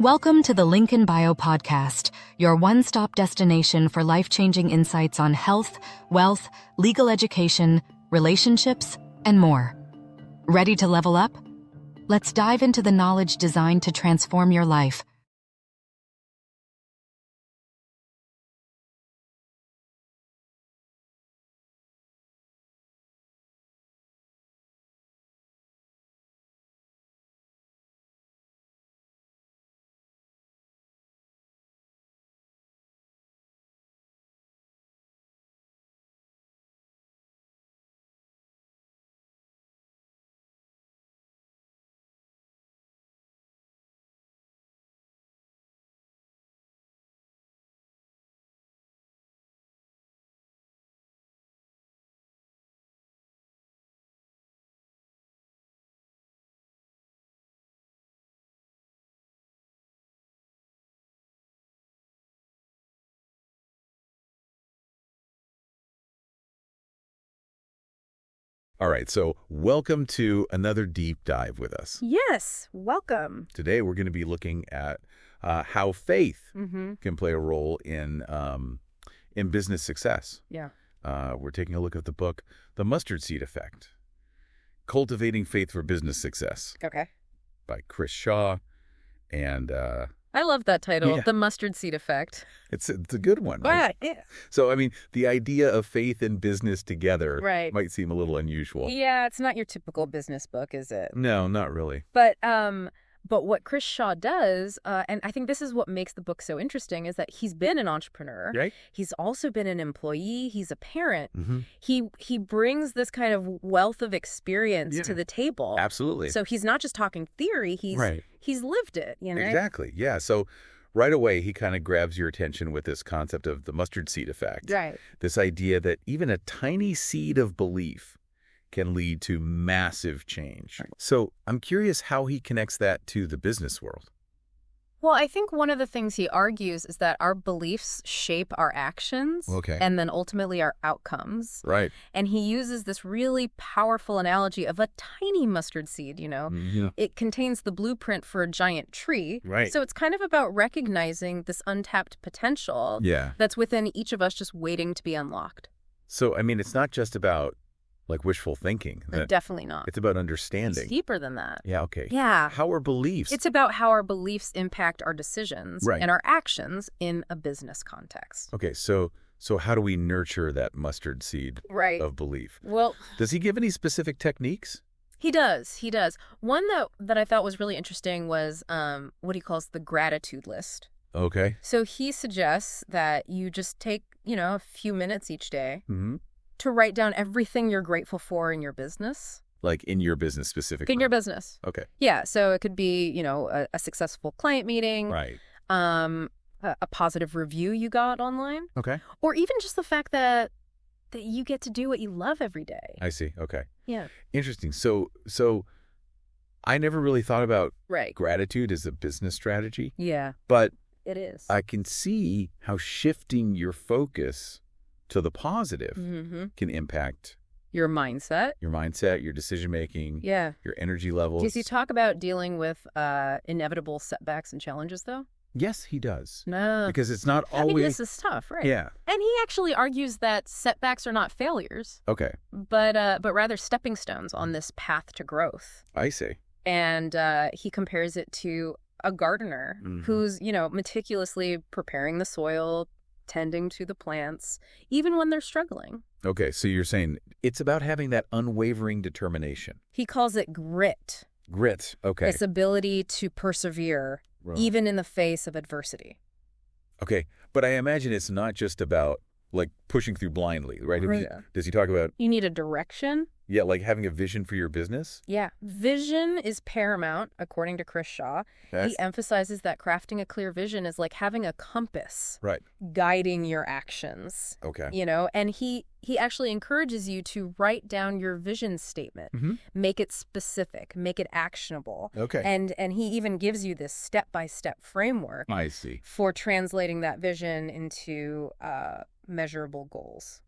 Welcome to the Lincoln Bio Podcast, your one-stop destination for life-changing insights on health, wealth, legal education, relationships, and more. Ready to level up? Let's dive into the knowledge designed to transform your life. All right, so welcome to another deep dive with us. Yes, welcome. Today we're going to be looking at how faith Mm-hmm. can play a role in business success. Yeah. We're taking a look at the book, The Mustardseed Effect, Cultivating Faith for Business Success Okay. by Chris Shaw. And I love that title, Yeah. The Mustardseed Effect. it's a good one, right? Yeah. So, I mean, the idea of faith and business together Right. might seem a little unusual. Yeah, it's not your typical business book, is it? No, not really. But what Chris Shaw does, and I think this is what makes the book so interesting, is that he's been an entrepreneur. Right? He's also been an employee. He's a parent. Mm-hmm. He brings this kind of wealth of experience Yeah. to the table. Absolutely. So he's not just talking theory. He's lived it. You know. Exactly. Yeah. So right away, he kind of grabs your attention with this concept of the mustard seed effect. Right. This idea that even a tiny seed of belief can lead to massive change. Right. So I'm curious how he connects that to the business world. Well, I think one of the things he argues is that our beliefs shape our actions Okay. and then ultimately our outcomes. Right. And he uses this really powerful analogy of a tiny mustard seed, you know. Yeah. It contains the blueprint for a giant tree. Right. So it's kind of about recognizing this untapped potential Yeah. that's within each of us just waiting to be unlocked. So, I mean, it's not just about like wishful thinking. Definitely not. It's about It's understanding. deeper than that. Yeah. Okay. Yeah. How are beliefs? It's about how our beliefs impact our decisions Right. and our actions in a business context. Okay. So how do we nurture that mustard seed Right. of belief? Well, Does he give any specific techniques? he does. He does. One that I thought was really interesting was what he calls the gratitude list. Okay. So he suggests that you just take, a few minutes each day Mm-hmm. to write down everything you're grateful for in your business. Like in your business specifically? In your business. Okay. Yeah. So it could be, a successful client meeting, Right. a positive review you got online, Okay. or even just the fact that you get to do what you love every day. I see. Okay. Yeah. Interesting. So I never really thought about Right. gratitude as a business strategy, Yeah, but it is. I can see how shifting your focus to the positive Mm-hmm. can impact Your mindset. your mindset, your decision-making, Yeah. your energy levels. Does he talk about dealing with inevitable setbacks and challenges, though? Yes, he does. No. Because it's not I mean, always... this is tough, right? Yeah. And he actually argues that setbacks are not failures, Okay. but rather stepping stones on this path to growth. I see. And he compares it to a gardener Mhm. who's, meticulously preparing the soil, tending to the plants, even when they're struggling. Okay, so you're saying it's about having that unwavering determination. He calls it grit. Grit. Okay. Its ability to persevere, Right. even in the face of adversity. Okay, but I imagine it's not just about like pushing through blindly, right? Right. Does he talk about, You need a direction. like having a vision for your business? Yeah. Vision is paramount, according to Chris Shaw. He emphasizes that crafting a clear vision is like having a compass Right. guiding your actions. Okay. And he actually encourages you to write down your vision statement, Mhm. make it specific, make it actionable. Okay. And he even gives you this step-by-step framework I see. for translating that vision into measurable goals.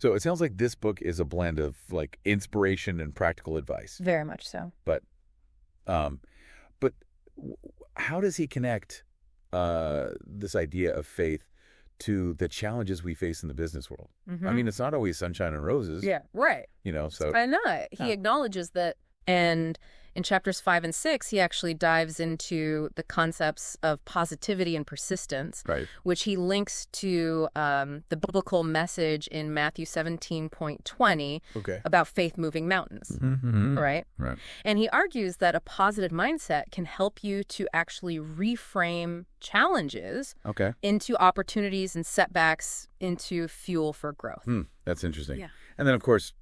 So it sounds like this book is a blend of like inspiration and practical advice. Very much so. But how does he connect this idea of faith to the challenges we face in the business world? I mean, it's not always sunshine and roses. Yeah, right. So I know. He acknowledges that, and in chapters 5 and 6, he actually dives into the concepts of positivity and persistence, right, which he links to the biblical message in Matthew 17:20 about faith moving mountains, right? Right. And he argues that a positive mindset can help you to actually reframe challenges into opportunities and setbacks into fuel for growth. That's interesting. Yeah. And then, of course,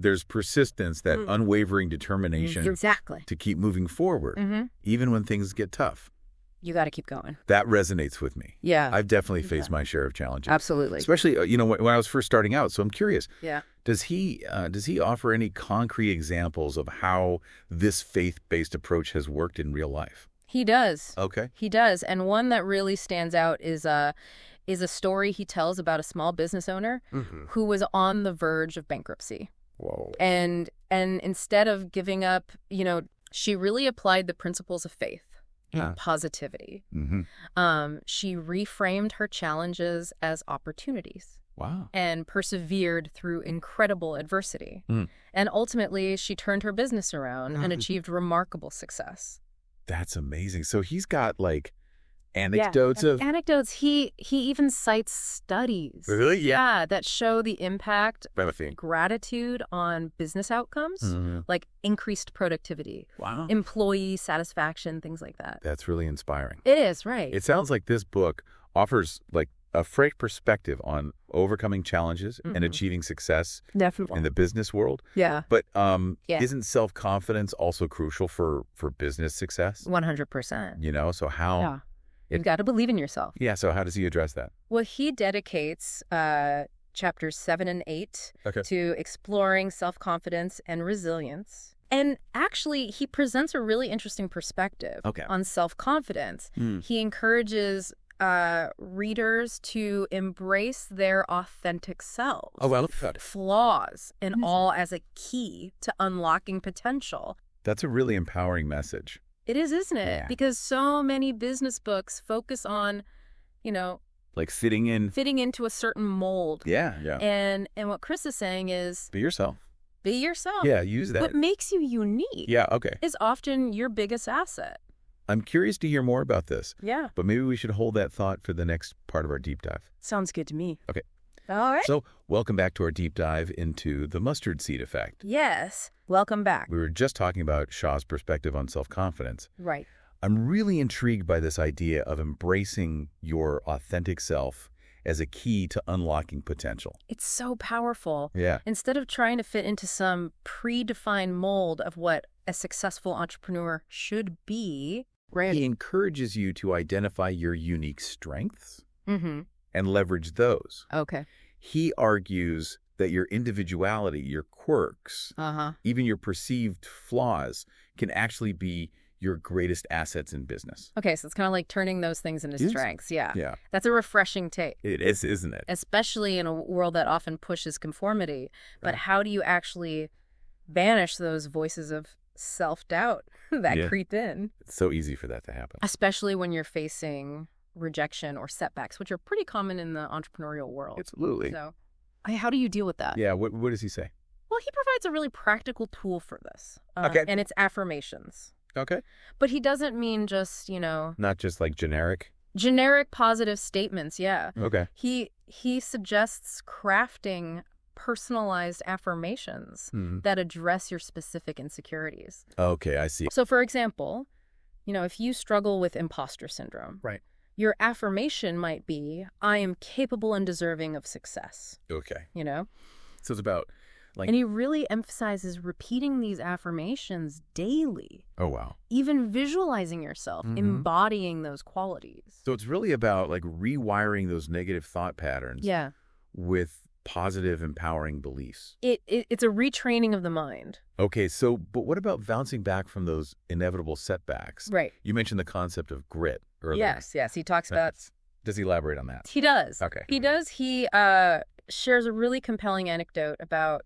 there's persistence, that unwavering determination to keep moving forward, even when things get tough. You got to keep going. That resonates with me. Yeah. I've definitely faced my share of challenges. Absolutely. Especially, when I was first starting out. So I'm curious. Yeah. Does he offer any concrete examples of how this faith-based approach has worked in real life? He does. Okay. He does. And one that really stands out is a story he tells about a small business owner who was on the verge of bankruptcy. Whoa. And instead of giving up, she really applied the principles of faith, positivity. She reframed her challenges as opportunities. Wow. And persevered through incredible adversity. And ultimately, she turned her business around and achieved remarkable success. That's amazing. So he's got anecdotes of anecdotes. He even cites studies. Really? Yeah. That show the impact of gratitude on business outcomes, like increased productivity, employee satisfaction, things like that. That's really inspiring. It is, right? It sounds like this book offers a fresh perspective on overcoming challenges and achieving success in the business world. Yeah. But isn't self-confidence also crucial for business success? 100%. So how... Yeah. You've got to believe in yourself. Yeah, so how does he address that? Well, he dedicates chapters 7 and 8 to exploring self-confidence and resilience. And actually, he presents a really interesting perspective on self-confidence. He encourages readers to embrace their authentic selves. Oh, well, flaws and all as a key to unlocking potential. That's a really empowering message. It is, isn't it? Yeah. Because so many business books focus on, fitting into a certain mold. Yeah. And what Chris is saying is, Be yourself. Be yourself. Yeah, use that. What makes you unique? Yeah, okay. Is often your biggest asset. I'm curious to hear more about this. Yeah. But maybe we should hold that thought for the next part of our deep dive. Sounds good to me. Okay. All right. So, welcome back to our deep dive into the Mustardseed Effect. Yes. Welcome back. We were just talking about Shaw's perspective on self-confidence. Right. I'm really intrigued by this idea of embracing your authentic self as a key to unlocking potential. It's so powerful. Yeah. Instead of trying to fit into some predefined mold of what a successful entrepreneur should be, he encourages you to identify your unique strengths and leverage those. Okay. He argues that your individuality, your quirks, even your perceived flaws can actually be your greatest assets in business. Okay, so it's kind of like turning those things into strengths. Yeah. Yeah. That's a refreshing take. It is, isn't it? Especially in a world that often pushes conformity. But how do you actually banish those voices of self-doubt that creep in? It's so easy for that to happen. Especially when you're facing rejection or setbacks, which are pretty common in the entrepreneurial world. Absolutely. So how do you deal with that? Yeah, what does he say? Well, he provides a really practical tool for this. Okay. And it's affirmations. Okay. But he doesn't mean just, Not just like generic? Generic positive statements, yeah. Okay. He suggests crafting personalized affirmations that address your specific insecurities. Okay, I see. So, for example, if you struggle with imposter syndrome, right, your affirmation might be, I am capable and deserving of success. Okay. So it's about and he really emphasizes repeating these affirmations daily. Oh, wow. Even visualizing yourself, embodying those qualities. So it's really about rewiring those negative thought patterns with positive, empowering beliefs. It's a retraining of the mind. Okay, but what about bouncing back from those inevitable setbacks? Right. You mentioned the concept of grit earlier. Yes. He talks about... Does he elaborate on that? He does. Okay. He does. He shares a really compelling anecdote about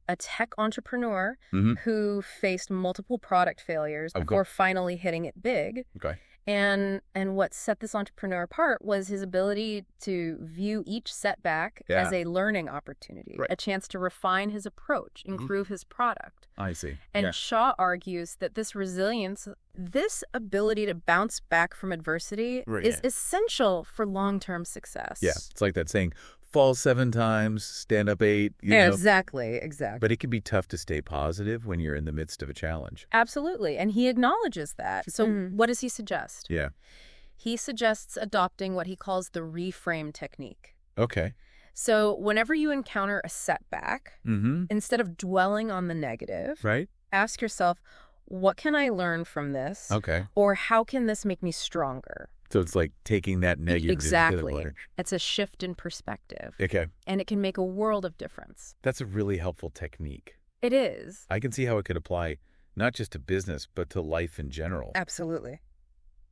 a tech entrepreneur who faced multiple product failures before finally hitting it big. Okay. And what set this entrepreneur apart was his ability to view each setback as a learning opportunity, a chance to refine his approach, improve his product. I see. And Shaw argues that this resilience, this ability to bounce back from adversity is essential for long-term success. Yeah, it's like that saying, fall 7 times, stand up 8. You know? Exactly. But it can be tough to stay positive when you're in the midst of a challenge. Absolutely. And he acknowledges that. So what does he suggest? Yeah. He suggests adopting what he calls the reframe technique. Okay. So whenever you encounter a setback, instead of dwelling on the negative, ask yourself, what can I learn from this? Okay. Or how can this make me stronger? So it's like taking that negative. Exactly. It's a shift in perspective. Okay. And it can make a world of difference. That's a really helpful technique. It is. I can see how it could apply not just to business, but to life in general. Absolutely.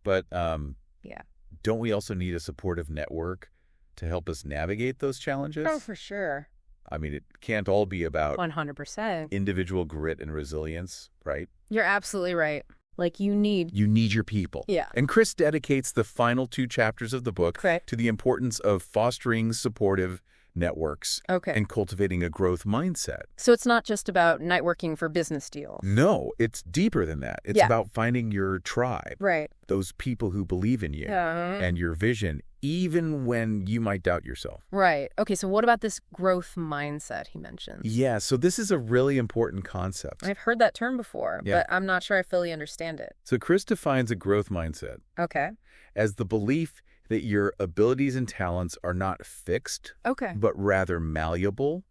But don't we also need a supportive network to help us navigate those challenges? Oh, for sure. I mean, it can't all be about 100% individual grit and resilience, right? You're absolutely right. Like you need your people. Yeah. And Chris dedicates the final 2 chapters of the book to the importance of fostering supportive networks and cultivating a growth mindset. So it's not just about networking for business deals. No, it's deeper than that. It's about finding your tribe. Right. Those people who believe in you and your vision, even when you might doubt yourself. Right. Okay, so what about this growth mindset he mentions? Yeah, so this is a really important concept. I've heard that term before, but I'm not sure I fully understand it. So Chris defines a growth mindset as the belief that your abilities and talents are not fixed, but rather malleable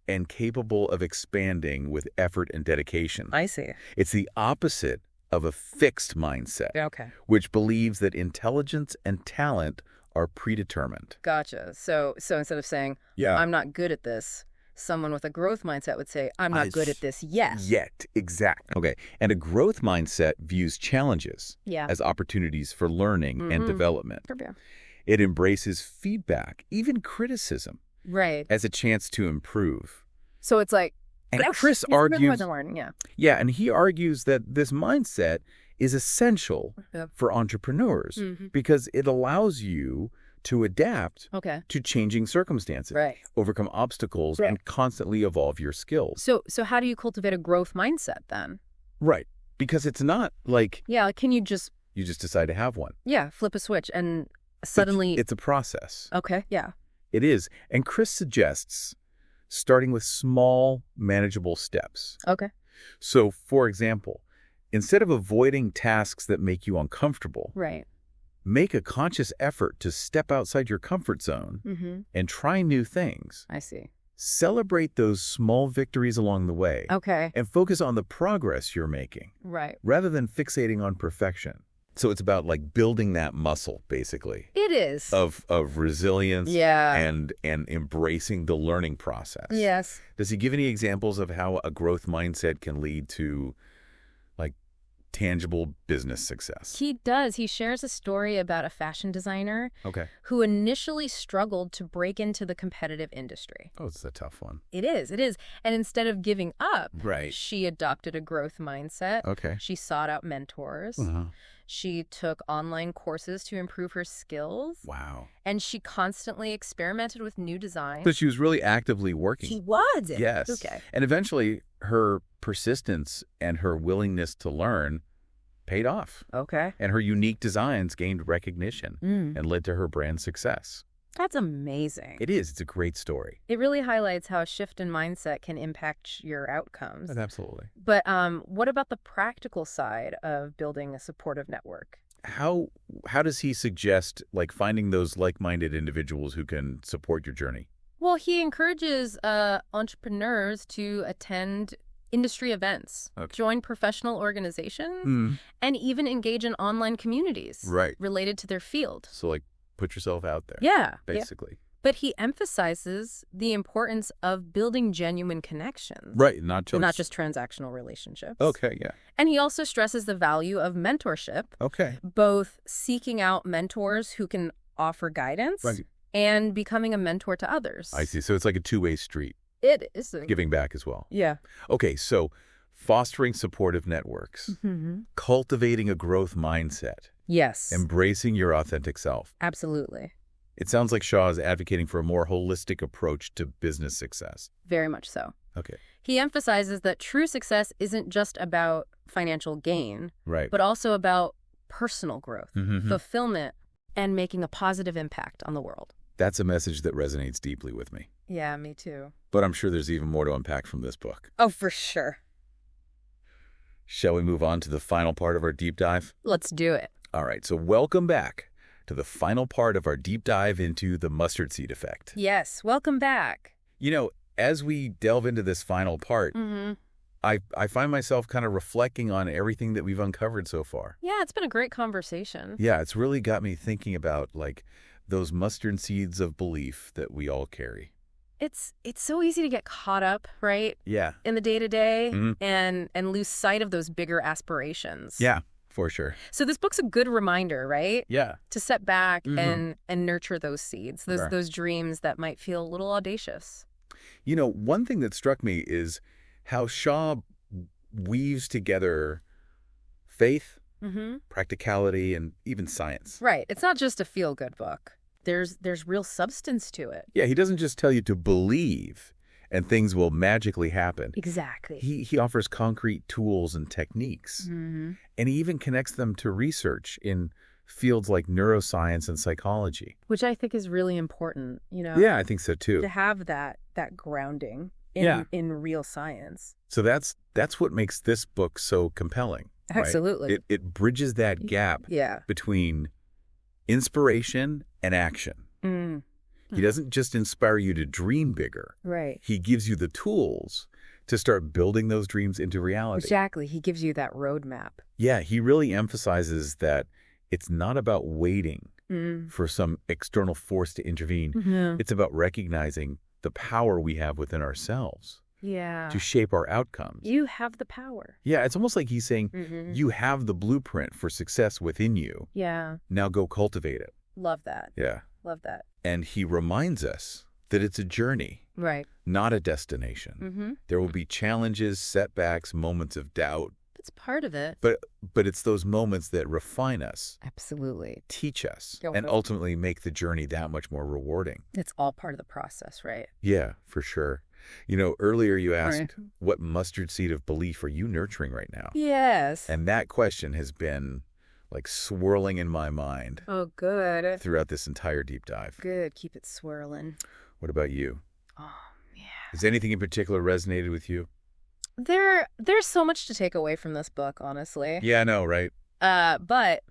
and capable of expanding with effort and dedication. I see. It's the opposite of a fixed mindset, which believes that intelligence and talent are predetermined. Gotcha. So instead of saying, I'm not good at this, someone with a growth mindset would say, I'm not good at this yet. Exactly. Okay. And a growth mindset views challenges as opportunities for learning and development. It embraces feedback, even criticism, as a chance to improve. So it's like, and Chris argues, and he argues that this mindset is essential for entrepreneurs because it allows you to adapt to changing circumstances, overcome obstacles, and constantly evolve your skills. So how do you cultivate a growth mindset then? Right. Because it's not like... can you just... You just decide to have one. Flip a switch and suddenly... It's a process. Yeah. It is. And Chris suggests starting with small, manageable steps. So, for example, instead of avoiding tasks that make you uncomfortable... Make a conscious effort to step outside your comfort zone and try new things. I see. Celebrate those small victories along the way. And focus on the progress you're making. Rather than fixating on perfection. So it's about like building that muscle, basically. It is. Of resilience and embracing the learning process. Yes. Does he give any examples of how a growth mindset can lead to tangible business success? He does. He shares a story about a fashion designer who initially struggled to break into the competitive industry. Oh, it's a tough one. It is. And instead of giving up, she adopted a growth mindset. She sought out mentors. She took online courses to improve her skills. Wow. And she constantly experimented with new designs. So she was really actively working. She was. Yes. And eventually her persistence and her willingness to learn paid off. And her unique designs gained recognition and led to her brand success. That's amazing. It is. It's a great story. It really highlights how a shift in mindset can impact your outcomes. Absolutely. But what about the practical side of building a supportive network? How does he suggest finding those like-minded individuals who can support your journey? Well, he encourages entrepreneurs to attend industry events, join professional organizations, and even engage in online communities related to their field. So put yourself out there. Basically. But he emphasizes the importance of building genuine connections. Not just transactional relationships. And he also stresses the value of mentorship. Both seeking out mentors who can offer guidance and becoming a mentor to others. I see. So it's like a two-way street. It is. Giving back as well. Yeah. Okay, so fostering supportive networks, cultivating a growth mindset. Yes. Embracing your authentic self. Absolutely. It sounds like Shaw is advocating for a more holistic approach to business success. Very much so. Okay. He emphasizes that true success isn't just about financial gain, Right. but also about personal growth, fulfillment, and making a positive impact on the world. That's a message that resonates deeply with me. Yeah, me too. But I'm sure there's even more to unpack from this book. Oh, for sure. Shall we move on to the final part of our deep dive? Let's do it. All right, so welcome back to the final part of our deep dive into the Mustardseed Effect. Yes, welcome back. You know, as we delve into this final part, I find myself kind of reflecting on everything that we've uncovered so far. Yeah, it's been a great conversation. Yeah, it's really got me thinking about, like, those mustard seeds of belief that we all carry. It's so easy to get caught up, right? Yeah. In the day-to-day and lose sight of those bigger aspirations. Yeah, for sure. So this book's a good reminder, right? Yeah. To set back and nurture those seeds, those dreams that might feel a little audacious. You know, one thing that struck me is how Shaw weaves together faith, practicality, and even science. Right. It's not just a feel-good book. There's real substance to it. Yeah, he doesn't just tell you to believe and things will magically happen. Exactly. He offers concrete tools and techniques. And he even connects them to research in fields like neuroscience and psychology. Which I think is really important, you know? Yeah, I think so too. To have that grounding in real science. So that's what makes this book so compelling. Absolutely. Right? It bridges that gap between inspiration and action. He doesn't just inspire you to dream bigger. Right. He gives you the tools to start building those dreams into reality. Exactly. He gives you that roadmap. Yeah, he really emphasizes that it's not about waiting for some external force to intervene. It's about recognizing the power we have within ourselves to shape our outcomes. You have the power. Yeah, it's almost like he's saying, you have the blueprint for success within you. Yeah. Now go cultivate it. Love that. Yeah. Love that. And he reminds us that it's a journey, right? Not a destination. There will be challenges, setbacks, moments of doubt. It's part of it. But it's those moments that refine us. Absolutely. Teach us. And ultimately make the journey that much more rewarding. It's all part of the process, right? Yeah, for sure. You know, earlier you asked, what mustard seed of belief are you nurturing right now? Yes. And that question has been like swirling in my mind. Oh, good. Throughout this entire deep dive. Good. Keep it swirling. What about you? Oh, yeah. Has anything in particular resonated with you? There's so much to take away from this book, honestly. Yeah, I know, right? But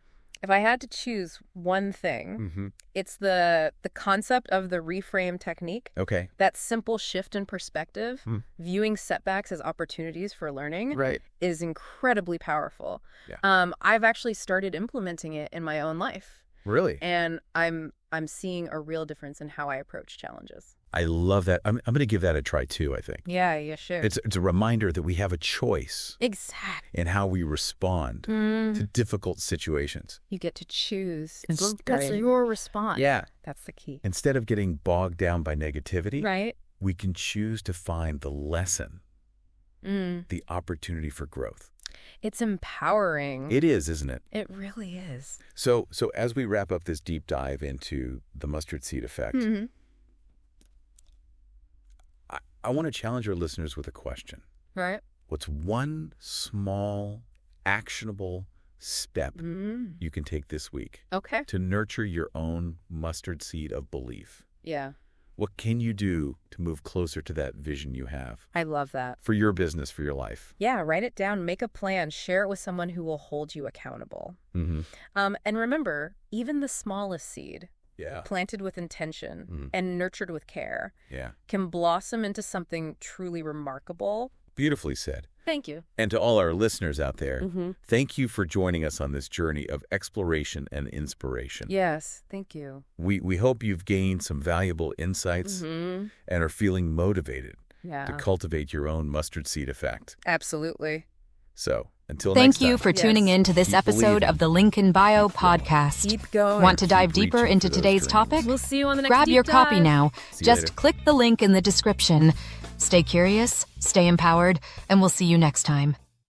if I had to choose one thing, it's the concept of the reframe technique. Okay. That simple shift in perspective, viewing setbacks as opportunities for learning, is incredibly powerful. Yeah. I've actually started implementing it in my own life. Really? And I'm seeing a real difference in how I approach challenges. I love that. I'm going to give that a try too, I think. Yeah, you should. It's a reminder that we have a choice. Exactly. In how we respond to difficult situations. You get to choose. That's your response. Yeah. That's the key. Instead of getting bogged down by negativity, right? We can choose to find the lesson, the opportunity for growth. It's empowering. It is, isn't it? It really is. So as we wrap up this deep dive into the mustard seed effect, I want to challenge our listeners with a question. Right. What's one small, actionable step you can take this week to nurture your own mustard seed of belief? Yeah. What can you do to move closer to that vision you have? I love that. For your business, for your life. Yeah, write it down, make a plan, share it with someone who will hold you accountable. And remember, even the smallest seed, planted with intention and nurtured with care, can blossom into something truly remarkable. Beautifully said. Thank you. And to all our listeners out there, thank you for joining us on this journey of exploration and inspiration. Yes, thank you. We hope you've gained some valuable insights and are feeling motivated to cultivate your own mustard seed effect. Absolutely. So until next time. Thank you for tuning in to this episode of the Link in Bio podcast. Keep going. Want to dive deeper into today's topic? We'll see you on the next Grab deep your dive. copy now. Just click the link in the description. Stay curious, stay empowered, and we'll see you next time.